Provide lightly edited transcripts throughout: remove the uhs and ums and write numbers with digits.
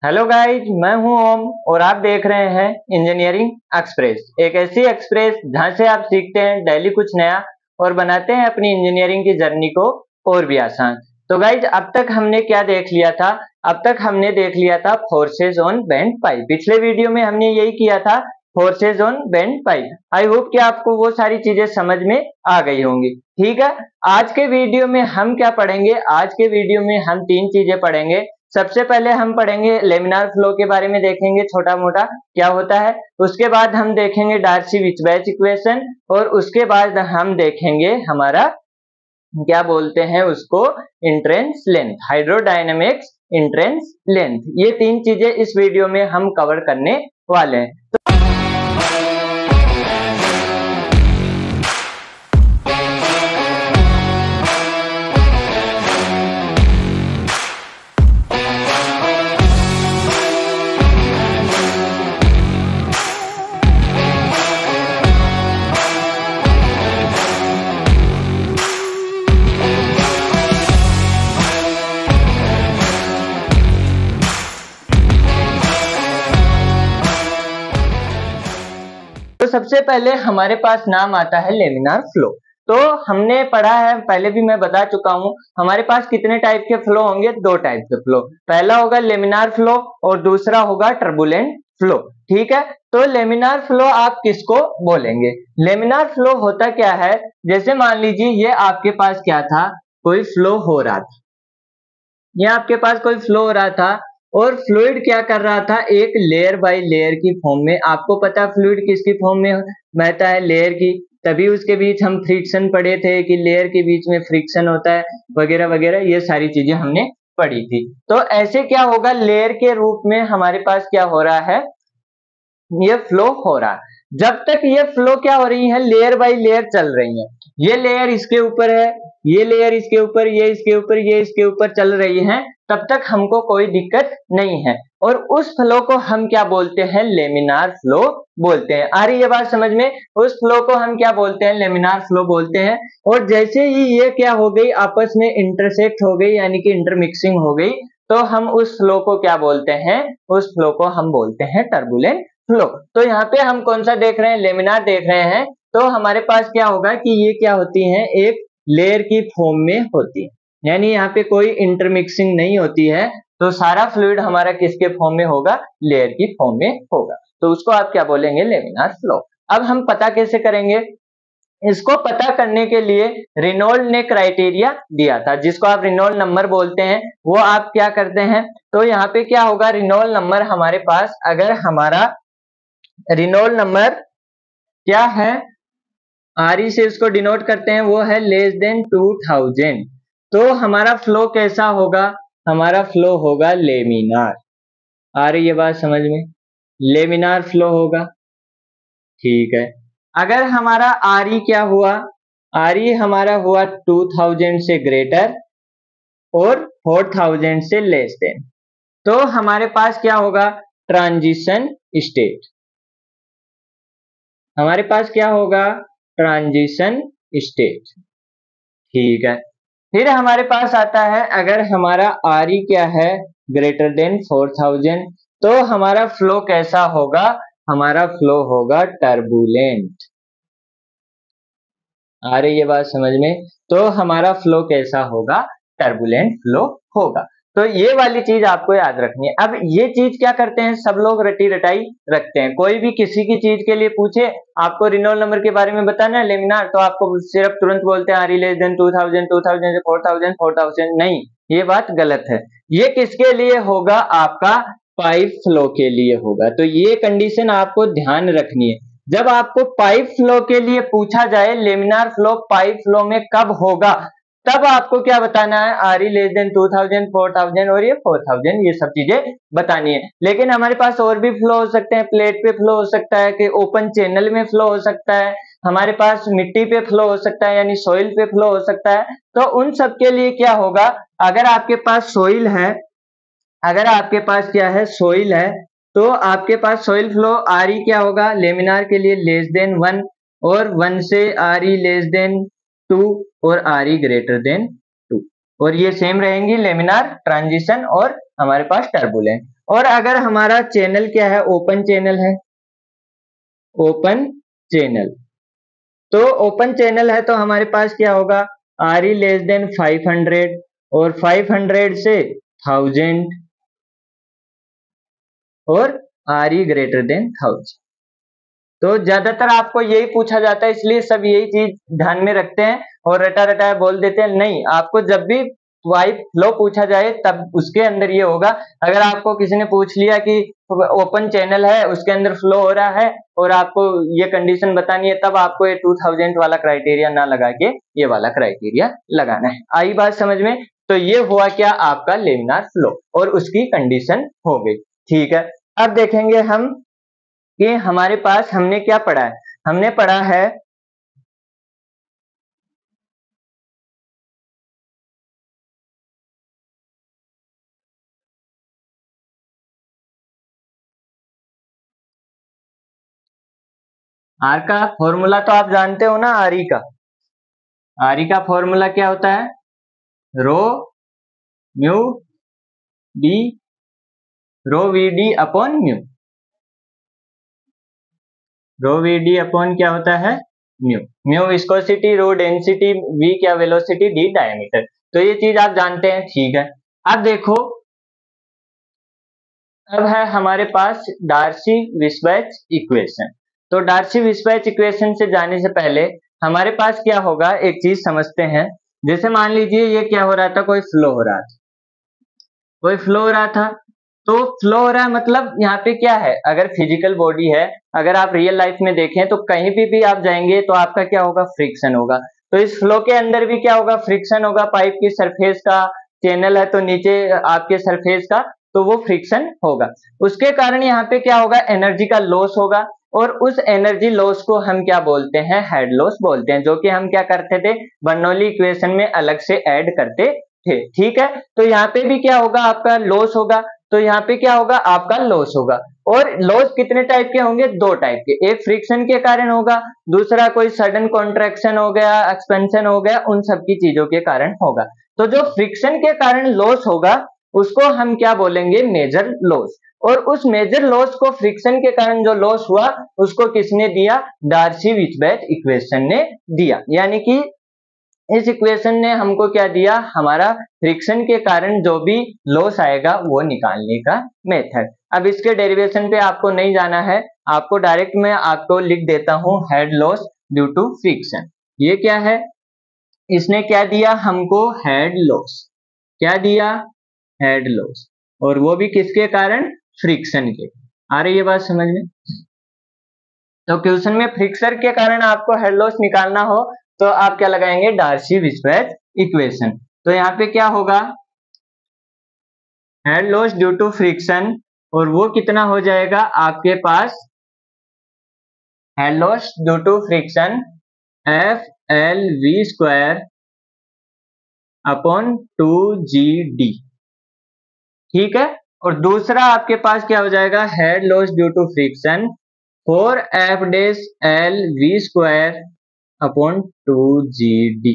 Hello guys, मैं हूं ओम और आप देख रहे हैं इंजीनियरिंग एक्सप्रेस, एक ऐसी एक्सप्रेस जहां से आप सीखते हैं डेली कुछ नया और बनाते हैं अपनी इंजीनियरिंग की जर्नी को और भी आसान। तो गाइज, अब तक हमने क्या देख लिया था? अब तक हमने देख लिया था फोर्सेज ऑन बेंट पाइप। पिछले वीडियो में हमने यही किया था, forces on bent pipe. I hope कि आपको वो सारी चीजें समझ में आ गई होंगी। ठीक है, आज के वीडियो में हम क्या पढ़ेंगे? आज के वीडियो में हम तीन चीजें पढ़ेंगे। सबसे पहले हम पढ़ेंगे लेमिनार फ्लो के बारे में, देखेंगे छोटा मोटा क्या होता है। उसके बाद हम देखेंगे डार्सी-विचबैच इक्वेशन और उसके बाद हम देखेंगे हमारा क्या बोलते हैं उसको, entrance length, hydrodynamics entrance length. ये तीन चीजें इस वीडियो में हम कवर करने वाले हैं। तो सबसे पहले हमारे पास नाम आता है लेमिनार फ्लो। तो हमने पढ़ा है, पहले भी मैं बता चुका हूं, हमारे पास कितने टाइप के फ्लो होंगे? दो टाइप के फ्लो। पहला होगा लेमिनार फ्लो और दूसरा होगा टर्बुलेंट फ्लो। ठीक है, तो लेमिनार फ्लो आप किसको बोलेंगे? लेमिनार फ्लो होता क्या है? जैसे मान लीजिए ये आपके पास क्या था, कोई फ्लो हो रहा था, ये आपके पास कोई फ्लो हो रहा था और फ्लूइड क्या कर रहा था, एक लेयर बाय लेयर की फॉर्म में। आपको पता है फ्लूइड किसकी फॉर्म में बहता है? लेयर की। तभी उसके बीच हम फ्रिक्शन पढ़े थे कि लेयर के बीच में फ्रिक्शन होता है वगैरह वगैरह, ये सारी चीजें हमने पढ़ी थी। तो ऐसे क्या होगा, लेयर के रूप में हमारे पास क्या हो रहा है, ये फ्लो हो रहा है। जब तक ये फ्लो क्या हो रही है, लेयर बाय लेयर चल रही है, ये लेयर इसके ऊपर है, ये लेयर इसके ऊपर, ये इसके ऊपर, ये इसके ऊपर चल रही है, तब तक हमको कोई दिक्कत नहीं है। और उस फ्लो को हम क्या बोलते हैं? लेमिनार फ्लो बोलते हैं। आ रही है बात समझ में? उस फ्लो को हम क्या बोलते हैं? लेमिनार फ्लो बोलते हैं। और जैसे ही ये क्या हो गई, आपस में इंटरसेक्ट हो गई, यानी कि इंटरमिक्सिंग हो गई, तो हम उस फ्लो को क्या बोलते हैं? उस फ्लो को हम बोलते हैं टर्बुलेंट फ्लो। तो यहाँ पे हम कौन सा देख रहे हैं? लेमिनार देख रहे हैं। तो हमारे पास क्या होगा कि ये क्या होती है, एक लेयर की फॉर्म में होती है, यानी यहाँ पे कोई इंटरमिक्सिंग नहीं होती है। तो सारा फ्लूइड हमारा किसके फॉर्म में होगा? लेयर की फॉर्म में होगा। तो उसको आप क्या बोलेंगे? Laminar flow. अब हम पता कैसे करेंगे? इसको पता करने के लिए रेनॉल्ड ने क्राइटेरिया दिया था, जिसको आप रेनॉल्ड नंबर बोलते हैं। वो आप क्या करते हैं, तो यहाँ पे क्या होगा, रेनॉल्ड नंबर हमारे पास, अगर हमारा रेनॉल्ड नंबर क्या है, आरई से उसको डिनोट करते हैं, वो है लेस देन 2000। तो हमारा फ्लो कैसा होगा? हमारा फ्लो होगा लेमिनार। आ रही है बात समझ में? लेमिनार फ्लो होगा। ठीक है, अगर हमारा आरई क्या हुआ, आरई हमारा हुआ 2000 से ग्रेटर और 4000 से लेस देन, तो हमारे पास क्या होगा? Transition state. हमारे पास क्या होगा? Transition state. ठीक है, फिर हमारे पास आता है, अगर हमारा आरई क्या है, ग्रेटर देन 4000, तो हमारा फ्लो कैसा होगा? हमारा फ्लो होगा टर्बुलेंट। आ रही है बात समझ में? तो हमारा फ्लो कैसा होगा? टर्बुलेंट फ्लो होगा। तो ये वाली चीज आपको याद रखनी है। अब ये चीज क्या करते हैं, सब लोग रटी रटाई रखते हैं। कोई भी किसी की चीज के लिए पूछे, आपको रेनॉल्ड नंबर के बारे में बताना है लेमिनार, तो आपको सिर्फ तुरंत बोलते हैं आरई लेस देन 2000, 2000 से 4000, 4000। नहीं, ये बात गलत है। ये किसके लिए होगा? आपका पाइप फ्लो के लिए होगा। तो ये कंडीशन आपको ध्यान रखनी है। जब आपको पाइप फ्लो के लिए पूछा जाए, लेमिनार फ्लो पाइप फ्लो में कब होगा, तब आपको क्या बताना है? आरई लेस देन 2000, 4000 और ये 4000, ये सब चीजें बतानी है। लेकिन हमारे पास और भी फ्लो हो सकते हैं, प्लेट पे फ्लो हो सकता है, कि ओपन चैनल में फ्लो हो सकता है, हमारे पास मिट्टी पे फ्लो हो सकता है, यानी सोइल पे फ्लो हो सकता है। तो उन सब के लिए क्या होगा, अगर आपके पास सोइल है, अगर आपके पास क्या है, सोइल है, तो आपके पास सोइल फ्लो आरई क्या होगा? लेमिनार के लिए लेस देन 1 और 1 से आरई लेस देन 2 और आरई ग्रेटर देन 2, और ये सेम रहेंगी लेमिनार, ट्रांजिशन और हमारे पास टर्बुलेंट। और अगर हमारा चैनल क्या है, ओपन चैनल है, ओपन चैनल, तो ओपन चैनल है तो हमारे पास क्या होगा, RE लेस देन 500 और 500 से 1000 और RE ग्रेटर देन 1000। तो ज्यादातर आपको यही पूछा जाता है, इसलिए सब यही चीज ध्यान में रखते हैं और रटा रटा बोल देते हैं। नहीं, आपको जब भी वाइप फ्लो पूछा जाए तब उसके अंदर ये होगा। अगर आपको किसी ने पूछ लिया कि ओपन चैनल है, उसके अंदर फ्लो हो रहा है और आपको ये कंडीशन बतानी है, तब आपको ये 2000 वाला क्राइटेरिया ना लगा के ये वाला क्राइटेरिया लगाना है। आई बात समझ में? तो ये हुआ क्या, आपका लेमिनार फ्लो और उसकी कंडीशन हो गई। ठीक है, अब देखेंगे हम कि हमारे पास हमने क्या पढ़ा है। हमने पढ़ा है आर का फॉर्मूला, तो आप जानते हो ना आर का। आर का फॉर्मूला क्या होता है, rho mu D, rho V D upon mu, rho V D upon क्या होता है, mu. Mu viscosity, rho density, V क्या वेलोसिटी, डी डायमीटर। तो ये चीज आप जानते हैं। ठीक है, अब देखो, अब है हमारे पास डार्सी-विस्बैच इक्वेशन। तो डार्सी-विस्बैच इक्वेशन से जाने से पहले हमारे पास क्या होगा, एक चीज समझते हैं। जैसे मान लीजिए ये क्या हो रहा था, कोई फ्लो हो रहा था, कोई फ्लो हो रहा था। तो फ्लो हो रहा है मतलब यहाँ पे क्या है, अगर फिजिकल बॉडी है, अगर आप रियल लाइफ में देखें तो कहीं भी आप जाएंगे तो आपका क्या होगा, फ्रिक्शन होगा। तो इस फ्लो के अंदर भी क्या होगा, फ्रिक्शन होगा। पाइप की सरफेस का, चैनल है तो नीचे आपके सरफेस का, तो वो फ्रिक्शन होगा। उसके कारण यहाँ पे क्या होगा, एनर्जी का लॉस होगा और उस एनर्जी लॉस को हम क्या बोलते हैं, हेड लॉस बोलते हैं, जो कि हम क्या करते थे, बर्नौली इक्वेशन में अलग से ऐड करते थे। ठीक है, तो यहाँ पे भी क्या होगा, आपका लॉस होगा। तो यहाँ पे क्या होगा, आपका लॉस होगा। और लॉस कितने टाइप के होंगे, दो टाइप के, एक फ्रिक्शन के कारण होगा, दूसरा कोई सडन कॉन्ट्रैक्शन हो गया, एक्सपेंशन हो गया, उन सब की चीजों के कारण होगा। तो जो फ्रिक्शन के कारण लॉस होगा उसको हम क्या बोलेंगे, मेजर लॉस। और उस मेजर लॉस को, फ्रिक्शन के कारण जो लॉस हुआ उसको किसने दिया, डार्सी-विस्बैच इक्वेशन ने दिया। यानी कि इस इक्वेशन ने हमको क्या दिया, हमारा फ्रिक्शन के कारण जो भी लॉस आएगा वो निकालने का मेथड। अब इसके डेरिवेशन पे आपको नहीं जाना है, आपको डायरेक्ट मैं आपको लिख देता हूं, head loss due to friction. ये क्या है, इसने क्या दिया हमको, हेड लॉस। क्या दिया, हेड लॉस, और वो भी किसके कारण, फ्रिक्शन के। आ रही है बात समझ में? तो क्वेश्चन में फ्रिक्शन के कारण आपको हेड लॉस निकालना हो तो आप क्या लगाएंगे, डार्सी-विस्बैच इक्वेशन। तो यहाँ पे क्या होगा, head loss due to friction, और वो कितना हो जाएगा आपके पास, head loss due to friction FLV² upon 2GD। ठीक है, और दूसरा आपके पास क्या हो जाएगा, head loss due to friction 4FLV² upon 2GD,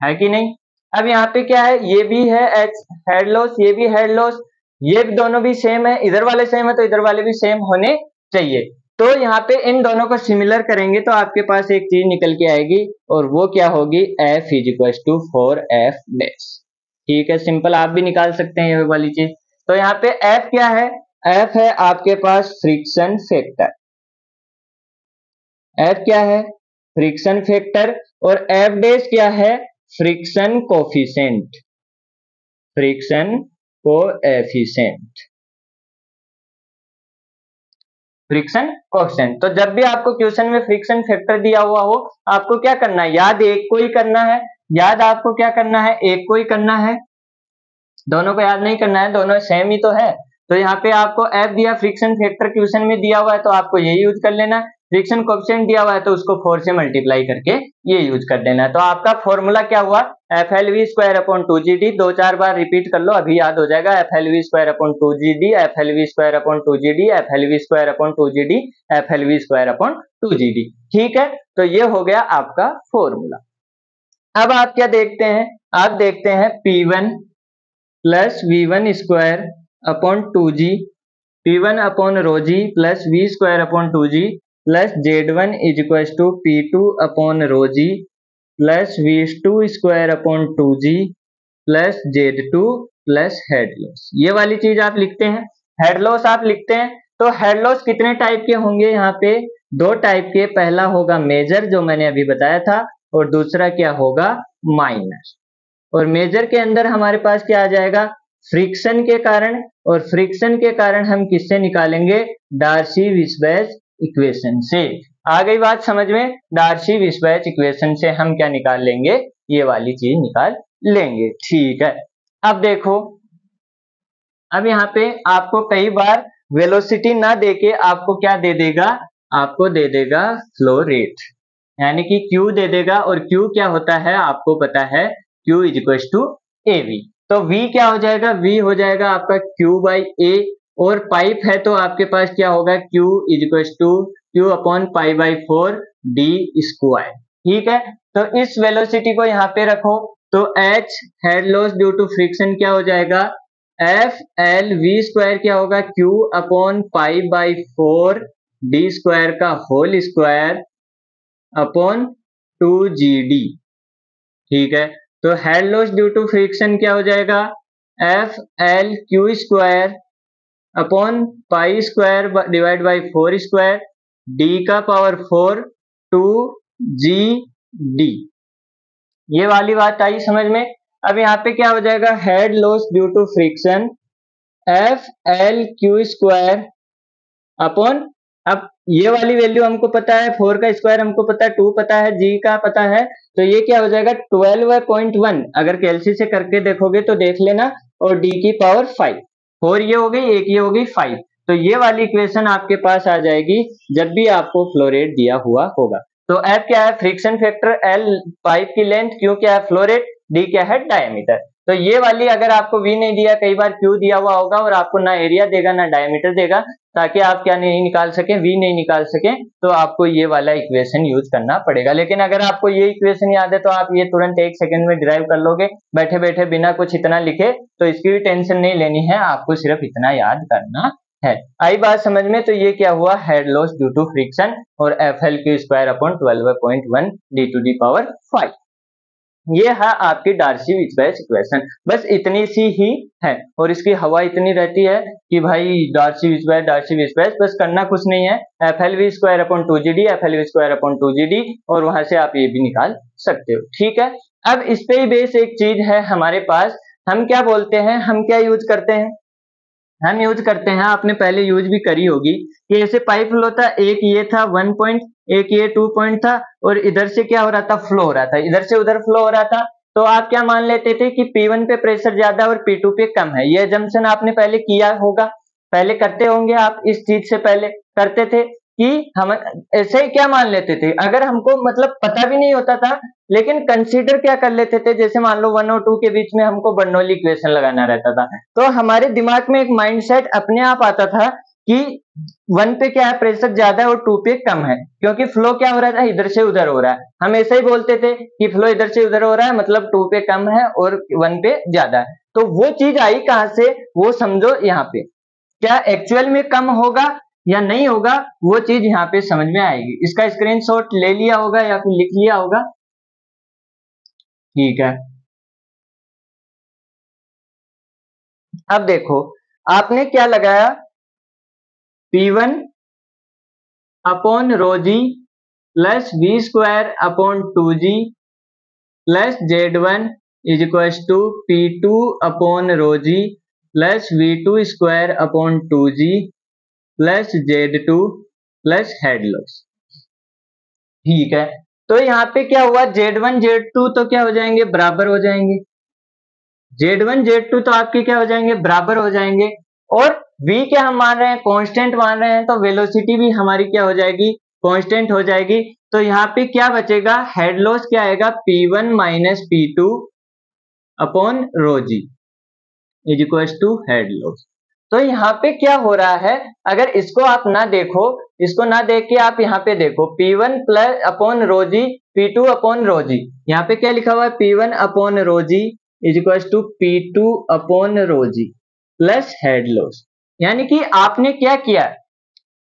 है कि नहीं। अब यहाँ पे क्या है, ये भी है हेड लॉस, ये भी हेड लॉस, ये दोनों भी सेम है, इधर वाले सेम है तो इधर वाले भी सेम होने चाहिए। तो यहाँ पे इन दोनों को सिमिलर करेंगे तो आपके पास एक चीज निकल के आएगी, और वो क्या होगी, F = 4F'। ठीक है, सिंपल, आप भी निकाल सकते हैं ये वाली चीज। तो यहाँ पे F क्या है, F है आपके पास फ्रिक्शन फैक्टर। F क्या है, फ्रिक्शन फैक्टर, और F' क्या है, friction coefficient, friction coefficient, friction coefficient. तो जब भी आपको क्वेश्चन में फ्रिक्शन फैक्टर दिया हुआ हो, आपको क्या करना है, याद एक को ही करना है, याद आपको क्या करना है, एक को ही करना है, दोनों को याद नहीं करना है, दोनों सेम ही तो है। तो यहाँ पे आपको F दिया, फ्रिक्शन फैक्टर क्वेश्चन में दिया हुआ है तो आपको ये यूज कर लेना। फ्रिक्शन कोएफिशिएंट दिया हुआ है तो उसको 4 से मल्टीप्लाई करके ये यूज कर देना है। तो आपका फॉर्मूला क्या हुआ, FLV² अपॉन 2GD। 2-4 बार रिपीट कर लो, अभी याद हो जाएगा। FLV² upon 2GD, FLV² upon 2GD, FLV² upon 2GD, FLV² upon 2GD। ठीक है, तो ये हो गया आपका फॉर्मूला। अब आप क्या देखते हैं, आप देखते हैं P1 plus V1² upon 2g, P1 upon rho g plus v square upon 2g plus Z1 is equal to P2 upon rho g plus V2 square upon 2g plus Z2 plus head loss. ये वाली चीज आप लिखते हैं, head loss आप लिखते हैं। तो हेड लॉस कितने टाइप के होंगे? यहाँ पे दो टाइप के, पहला होगा मेजर जो मैंने अभी बताया था, और दूसरा क्या होगा? माइनर। और मेजर के अंदर हमारे पास क्या आ जाएगा? फ्रिक्शन के कारण, और फ्रिक्शन के कारण हम किससे निकालेंगे? डार्सी-विस्बेच इक्वेशन से। आ गई बात समझ में? डार्सी-विस्बेच इक्वेशन से हम क्या निकाल लेंगे? ये वाली चीज निकाल लेंगे। ठीक है, अब देखो, अब यहाँ पे आपको कई बार वेलोसिटी ना देके आपको क्या दे देगा? आपको दे देगा फ्लो रेट, यानी कि Q दे देगा। और Q क्या होता है आपको पता है, Q is equal to AV। तो V क्या हो जाएगा? V हो जाएगा आपका Q बाई A, और पाइप है तो आपके पास क्या होगा? Q is equal to Q upon pi by 4 D square. ठीक है, तो इस वेलोसिटी को यहाँ पे रखो, तो H head loss due to friction क्या हो जाएगा? F L V स्क्वायर क्या होगा? Q upon pi by 4 D square का होल स्क्वायर अपॉन 2GD। ठीक है, तो head loss due to friction क्या हो जाएगा? F L Q square upon pi square divide by 4 square D का पावर 4 2GD। ये वाली बात आई समझ में? अब यहाँ पे क्या हो जाएगा? Head loss due to friction F L Q square upon, अब ये वाली वैल्यू हमको पता है, 4 का स्क्वायर हमको पता है, 2 पता है, जी का पता है, तो ये क्या हो जाएगा? 12/1। अगर कैलसी से करके देखोगे तो देख लेना, और डी की पावर 5, 4 ये हो गई, एक ये हो गई 5। तो ये वाली इक्वेशन आपके पास आ जाएगी जब भी आपको फ्लो रेट दिया हुआ होगा। तो एफ क्या है? फ्रिक्शन फैक्टर, एल पाइप की लेंथ, क्यू क्या है? फ्लो रेट, डी क्या है? डायमीटर। तो ये वाली अगर आपको वी नहीं दिया, कई बार क्यू दिया हुआ होगा और आपको ना एरिया देगा ना डायमीटर देगा, ताकि आप क्या नहीं निकाल सके? वी नहीं निकाल सके, तो आपको ये वाला इक्वेशन यूज करना पड़ेगा। लेकिन अगर आपको ये इक्वेशन याद है तो आप ये तुरंत 1 सेकंड में डिराइव कर लोगे बैठे बैठे बिना कुछ इतना लिखे, तो इसकी भी टेंशन नहीं लेनी है, आपको सिर्फ इतना याद करना है। आई बात समझ में? तो ये क्या हुआ? Head loss due to friction, और F L Q square upon 12/1 D to the power 5। ये है आपकी डार्सी-विस्बेच इक्वेशन, बस इतनी सी ही है। और इसकी हवा इतनी रहती है कि भाई डार्सी-विस्बेच बस करना कुछ नहीं है, F L V square upon 2GD, F L V square upon 2GD, और वहां से आप ये भी निकाल सकते हो। ठीक है, अब इस पे ही बेस एक चीज है हमारे पास, हम क्या बोलते हैं, हम क्या यूज करते हैं? हम यूज करते हैं, आपने पहले यूज भी करी होगी, कि ऐसे पाइप फ्लो था, एक ये था 1 पॉइंट, एक ये 2 पॉइंट था, और इधर से क्या हो रहा था? फ्लो हो रहा था, इधर से उधर फ्लो हो रहा था। तो आप क्या मान लेते थे कि P1 पे प्रेशर ज्यादा और P2 पे कम है। ये जंक्शन आपने पहले किया होगा, पहले करते होंगे आप, इस चीज से पहले करते थे कि हम ऐसे ही क्या मान लेते थे, अगर हमको मतलब पता भी नहीं होता था, लेकिन कंसीडर क्या कर लेते थे, जैसे मान लो 1 और 2 के बीच में हमको बर्नौली इक्वेशन लगाना रहता था, तो हमारे दिमाग में एक माइंडसेट अपने आप आता था कि 1 पे क्या है? प्रेशर ज्यादा है, और 2 पे कम है, क्योंकि फ्लो क्या हो रहा था? इधर से उधर हो रहा है। हम ऐसे ही बोलते थे कि फ्लो इधर से उधर हो रहा है, मतलब 2 पे कम है और 1 पे ज्यादा है। तो वो चीज आई कहां से, वो समझो यहाँ पे। क्या एक्चुअल में कम होगा या नहीं होगा, वो चीज यहाँ पे समझ में आएगी। इसका स्क्रीनशॉट ले लिया होगा या फिर लिख लिया होगा? ठीक है, अब देखो, आपने क्या लगाया? P1 upon rho g plus v square upon 2g plus Z1 is equal to P2 upon rho g plus V2 square upon 2g plus Z2 plus head loss. ठीक है, तो यहाँ पे क्या हुआ? Z1 Z2 तो क्या हो जाएंगे? बराबर हो जाएंगे। Z1 Z2 तो आपके क्या हो जाएंगे? बराबर हो जाएंगे। और V क्या हम मान रहे हैं? कांस्टेंट मान रहे हैं, तो वेलोसिटी भी हमारी क्या हो जाएगी? कांस्टेंट हो जाएगी। तो यहाँ पे क्या बचेगा? हेड लॉस क्या आएगा? P1 minus P2 upon rho g is equal to head loss. तो यहाँ पे क्या हो रहा है, अगर इसको आप ना देखो, इसको ना देख के आप यहाँ पे देखो, P1 plus upon rho g, P2 upon rho g, यहाँ पे क्या लिखा हुआ है? P1 upon rho g is equal to P2 upon rho g. Plus head loss. यानी कि आपने क्या किया,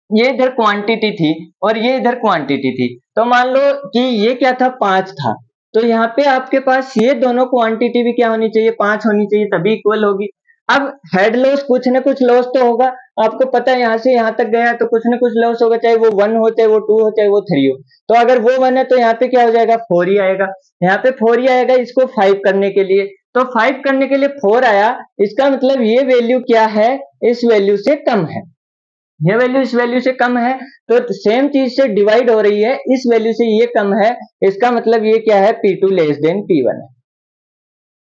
ये इधर क्वांटिटी थी और ये इधर क्वांटिटी थी, तो मान लो कि ये क्या था 5 था, तो यहाँ पे आपके पास ये दोनों क्वांटिटी भी क्या होनी चाहिए 5 होनी चाहिए, तभी इक्वल होगी। अब हेड लॉस कुछ ना कुछ लॉस तो होगा, आपको पता है यहाँ से यहाँ तक गया तो कुछ ना कुछ लॉस होगा, चाहे वो 1 हो, चाहे वो 2 हो, चाहे वो 3 हो। तो अगर वो 1 है तो यहाँ पे क्या हो जाएगा 4 ही आएगा, यहाँ पे 4 ही आएगा इसको 5 करने के लिए। तो 5 करने के लिए 4 आया, इसका मतलब ये वैल्यू क्या है, इस वैल्यू से कम है, ये वैल्यू इस वैल्यू से कम है, तो सेम चीज से डिवाइड हो रही है, इस वैल्यू से ये कम है, इसका मतलब ये क्या है P2 लेस देन P1 है।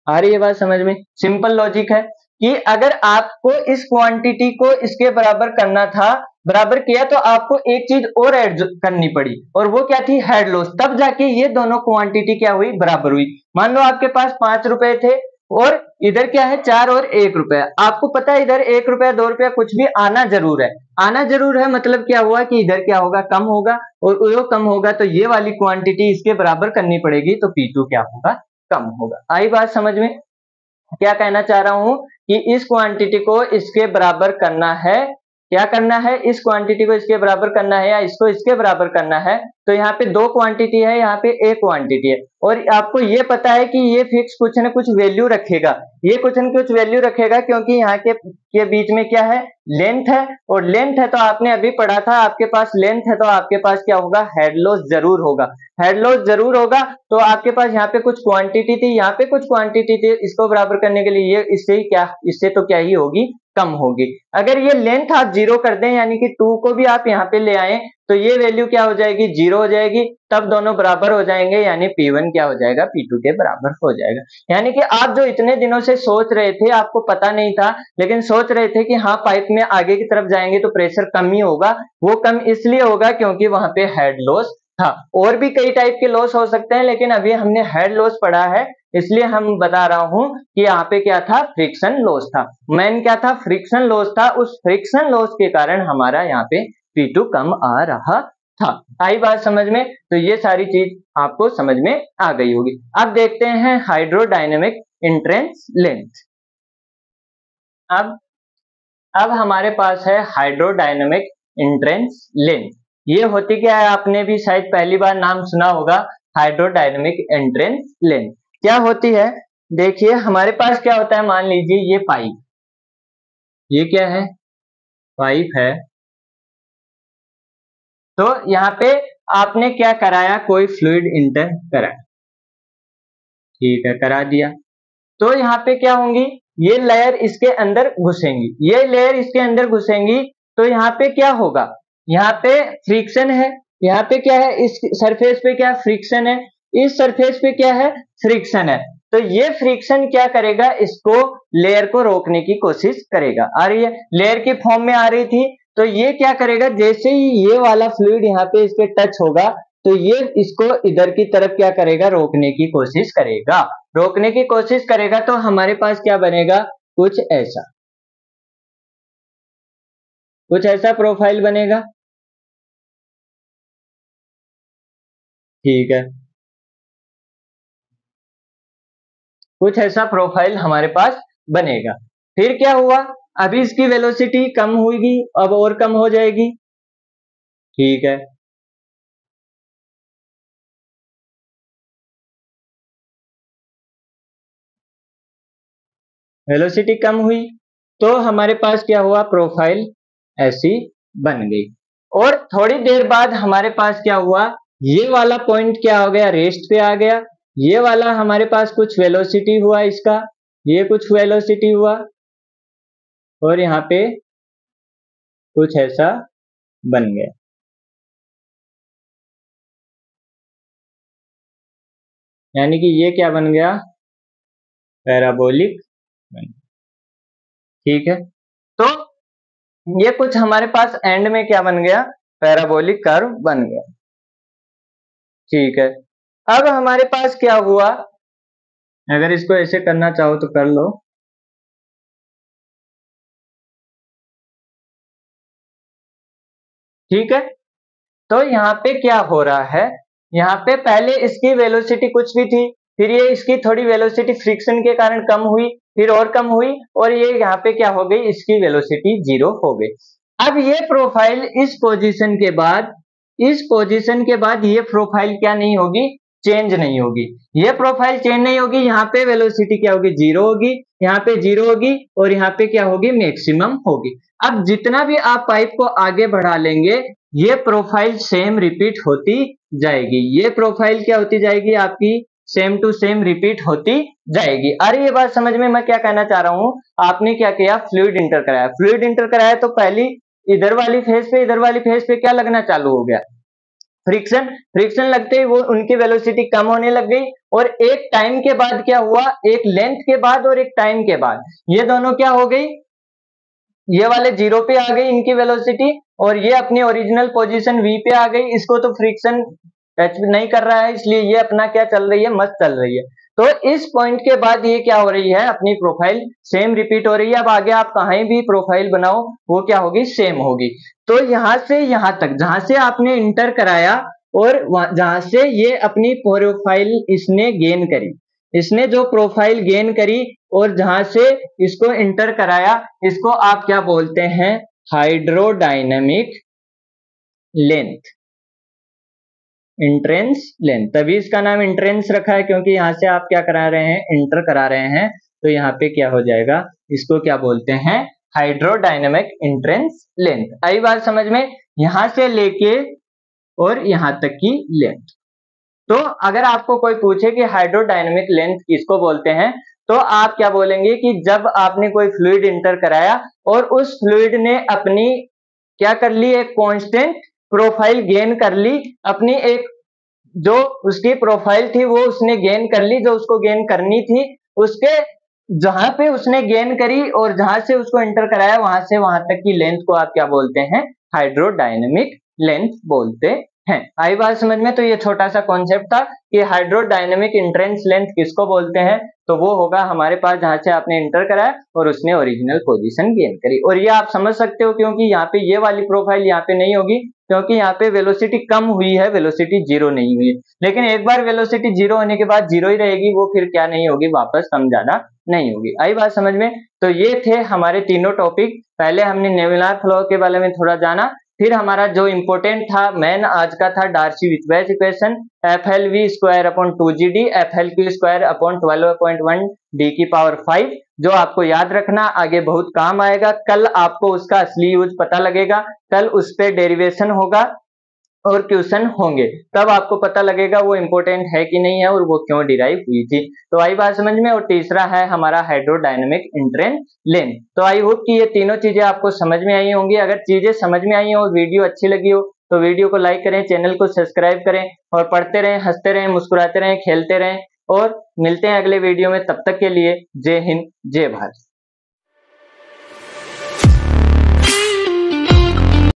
आ रही है बात समझ में? सिंपल लॉजिक है कि अगर आपको इस क्वांटिटी को इसके बराबर करना था, बराबर किया तो आपको एक चीज और ऐड करनी पड़ी, और वो क्या थी हेड लॉस, तब जाके ये दोनों क्वांटिटी क्या हुई बराबर हुई। मान लो आपके पास 5 रुपए थे और इधर क्या है 4 और 1 रुपया, आपको पता है इधर 1 रुपया 2 रुपया कुछ भी आना जरूर है, आना जरूर है, मतलब क्या हुआ कि इधर क्या होगा कम होगा, और वो कम होगा तो ये वाली क्वांटिटी इसके बराबर करनी पड़ेगी, तो P2 क्या होगा कम होगा। आई बात समझ में? क्या कहना चाह रहा हूं कि इस क्वांटिटी को इसके बराबर करना है, क्या करना है, इस क्वांटिटी को इसके बराबर करना है या इसको इसके बराबर करना है, तो यहाँ पे 2 क्वांटिटी है, यहाँ पे एक क्वांटिटी है, और आपको ये पता है कि ये फिक्स कुछ न कुछ वैल्यू रखेगा, ये कुछ न कुछ वैल्यू रखेगा, क्योंकि यहाँ के बीच में क्या है लेंथ है, और लेंथ है तो आपने अभी पढ़ा था, आपके पास लेंथ है तो आपके पास क्या होगा हेड लॉस जरूर होगा, हेड लॉस जरूर होगा। तो आपके पास यहाँ पे कुछ क्वांटिटी थी, यहाँ पे कुछ क्वांटिटी थी, इसको बराबर करने के लिए ये इससे ही क्या, इससे तो क्या ही होगी कम होगी। अगर ये लेंथ आप 0 कर दें, यानी कि 2 को भी आप यहाँ पे ले आए, तो ये वैल्यू क्या हो जाएगी 0 हो जाएगी, तब दोनों बराबर हो जाएंगे, यानी P1 क्या हो जाएगा P2 के बराबर हो जाएगा। यानी कि आप जो इतने दिनों से सोच रहे थे, आपको पता नहीं था, लेकिन सोच रहे थे कि हाँ पाइप में आगे की तरफ जाएंगे तो प्रेशर कम ही होगा, वो कम इसलिए होगा क्योंकि वहां पे हेड लॉस था। और भी कई टाइप के लॉस हो सकते हैं, लेकिन अभी हमने हेड लॉस पढ़ा है, इसलिए हम बता रहा हूं कि यहाँ पे क्या था फ्रिक्शन लॉस था, मेन क्या था फ्रिक्शन लॉस था, उस फ्रिक्शन लॉस के कारण हमारा यहाँ पे P2 कम आ रहा था। आई बात समझ में? तो ये सारी चीज आपको समझ में आ गई होगी। अब देखते हैं हाइड्रोडायनेमिक एंट्रेंस लेंथ। अब हमारे पास है हाइड्रोडायनेमिक एंट्रेंस लेंथ। ये होती क्या है, आपने भी शायद पहली बार नाम सुना होगा हाइड्रोडायनेमिक एंट्रेंस लेंथ। क्या होती है, देखिए हमारे पास क्या होता है, मान लीजिए ये पाइप, ये क्या है पाइप है, तो यहाँ पे आपने क्या कराया, कोई फ्लूइड इंटर कराया, ठीक है करा दिया, तो यहाँ पे क्या होंगी, ये लेयर इसके अंदर घुसेंगी, ये लेयर इसके अंदर घुसेंगी, तो यहाँ पे क्या होगा, यहाँ पे फ्रिक्शन है, यहाँ पे क्या है इस सरफेस पे क्या फ्रिक्शन है, इस सरफेस पे क्या है फ्रिक्शन है, तो ये फ्रिक्शन क्या करेगा, इसको लेयर को रोकने की कोशिश करेगा। आ रही है, लेयर की फॉर्म में आ रही थी, तो ये क्या करेगा, जैसे ही ये वाला फ्लूइड यहाँ पे इसके टच होगा, तो ये इसको इधर की तरफ क्या करेगा, रोकने की कोशिश करेगा, रोकने की कोशिश करेगा, तो हमारे पास क्या बनेगा, कुछ ऐसा, कुछ ऐसा प्रोफाइल बनेगा, ठीक है, कुछ ऐसा प्रोफाइल हमारे पास बनेगा। फिर क्या हुआ, अभी इसकी वेलोसिटी कम होगी, अब और कम हो जाएगी, ठीक है, वेलोसिटी कम हुई, तो हमारे पास क्या हुआ, प्रोफाइल ऐसी बन गई। और थोड़ी देर बाद हमारे पास क्या हुआ, ये वाला पॉइंट क्या हो गया, रेस्ट पे आ गया, ये वाला हमारे पास कुछ वेलोसिटी हुआ इसका, ये कुछ वेलोसिटी हुआ, और यहाँ पे कुछ ऐसा बन गया, यानी कि ये क्या बन गया, पैराबोलिक बन, ठीक है। तो ये कुछ हमारे पास एंड में क्या बन गया, पैराबोलिक कर्व बन गया, ठीक है। अब हमारे पास क्या हुआ, अगर इसको ऐसे करना चाहो तो कर लो, ठीक है। तो यहाँ पे क्या हो रहा है, यहाँ पे पहले इसकी वेलोसिटी कुछ भी थी, फिर ये इसकी थोड़ी वेलोसिटी फ्रिक्शन के कारण कम हुई, फिर और कम हुई और ये यहाँ पे क्या हो गई, इसकी वेलोसिटी 0 हो गई। अब ये प्रोफाइल इस पोजीशन के बाद ये प्रोफाइल क्या नहीं होगी, चेंज नहीं होगी। ये प्रोफाइल चेंज नहीं होगी, यहाँ पे वेलोसिटी क्या होगी, 0 होगी, यहाँ पे 0 होगी और यहाँ पे क्या होगी, मैक्सिमम होगी। अब जितना भी आप पाइप को आगे बढ़ा लेंगे ये प्रोफाइल सेम रिपीट होती जाएगी। ये प्रोफाइल क्या होती जाएगी, आपकी सेम टू सेम रिपीट होती जाएगी। अरे ये बात समझ में मैं क्या कहना चाह रहा हूं, आपने क्या किया, फ्लूइड इंटर कराया। फ्लूइड इंटर कराया तो पहली इधर वाली फेज पे क्या लगना चालू हो गया, फ्रिक्शन। फ्रिक्शन लगते ही वो उनकी वेलोसिटी कम होने लग गई और एक टाइम के बाद क्या हुआ, एक लेंथ के बाद और एक टाइम के बाद ये दोनों क्या हो गई, ये वाले 0 पे आ गई इनकी वेलोसिटी और ये अपनी ओरिजिनल पोजीशन v पे आ गई। इसको तो फ्रिक्शन टच नहीं कर रहा है इसलिए ये अपना क्या चल रही है, मस्त चल रही है। तो इस पॉइंट के बाद ये क्या हो रही है, अपनी प्रोफाइल सेम रिपीट हो रही है। अब आगे आप कहीं भी प्रोफाइल बनाओ वो क्या होगी, सेम होगी। तो यहां से यहां तक जहां से आपने इंटर कराया और जहां से ये अपनी प्रोफाइल इसने गेन करी, इसने जो प्रोफाइल गेन करी और जहां से इसको इंटर कराया, इसको आप क्या बोलते हैं, हाइड्रोडायनेमिक लेंथ, इंट्रेंस लेंथ। तभी इसका नाम इंट्रेंस रखा है क्योंकि यहां से आप क्या करा रहे हैं, इंटर करा रहे हैं। तो यहाँ पे क्या हो जाएगा, इसको क्या बोलते हैं, हाइड्रोडायनेमिक इंट्रेंस लेंथ। आई बात समझ में, यहां से लेके और यहां तक की लेंथ। तो अगर आपको कोई पूछे कि हाइड्रोडायनेमिक लेंथ किसको बोलते हैं, तो आप क्या बोलेंगे कि जब आपने कोई फ्लूइड इंटर कराया और उस फ्लूइड ने अपनी क्या कर ली, एक कांस्टेंट प्रोफाइल गेन कर ली, अपनी एक जो उसकी प्रोफाइल थी वो उसने गेन कर ली, जो उसको गेन करनी थी, उसके जहां पे उसने गेन करी और जहां से उसको इंटर कराया वहां से वहां तक की लेंथ को आप क्या बोलते हैं, हाइड्रोडायनेमिक लेंथ बोलते हैं। आई बात समझ में। तो ये छोटा सा कॉन्सेप्ट था कि हाइड्रोडायनेमिक इंट्रेंस लेंथ किसको बोलते हैं, तो वो होगा हमारे पास जहां से आपने इंटर कराया और उसने ओरिजिनल पोजीशन गेन करी। और ये आप समझ सकते हो क्योंकि यहाँ पे ये वाली प्रोफाइल यहाँ पे नहीं होगी क्योंकि यहाँ पे वेलोसिटी कम हुई है, वेलोसिटी 0 नहीं हुई है। लेकिन एक बार वेलोसिटी 0 होने के बाद 0 ही रहेगी, वो फिर क्या नहीं होगी, वापस कम ज्यादा नहीं होगी। आई बात समझ में। तो ये थे हमारे तीनों टॉपिक। पहले हमने नेबुलर फ्लो के बारे में थोड़ा जाना, फिर हमारा जो इंपॉर्टेंट था मेन आज का था Darcy Weisbach equation, FLV² / 2GD FLQ² / 12.1 D की पावर 5, जो आपको याद रखना आगे बहुत काम आएगा। कल आपको उसका असली यूज पता लगेगा, कल उस पे डेरिवेशन होगा और क्वेश्चन होंगे, तब आपको पता लगेगा वो इंपॉर्टेंट है कि नहीं है और वो क्यों डिराइव हुई थी। तो आई बात समझ में। और तीसरा है हमारा हाइड्रोडायनेमिक इंट्रेंस लेंथ। तो आई होप कि ये तीनों चीजें आपको समझ में आई होंगी। अगर चीजें समझ में आई हो, वीडियो अच्छी लगी हो तो वीडियो को लाइक करें, चैनल को सब्सक्राइब करें और पढ़ते रहें, हंसते रहें, मुस्कुराते रहें, खेलते रहें और मिलते हैं अगले वीडियो में। तब तक के लिए जय हिंद, जय भारत।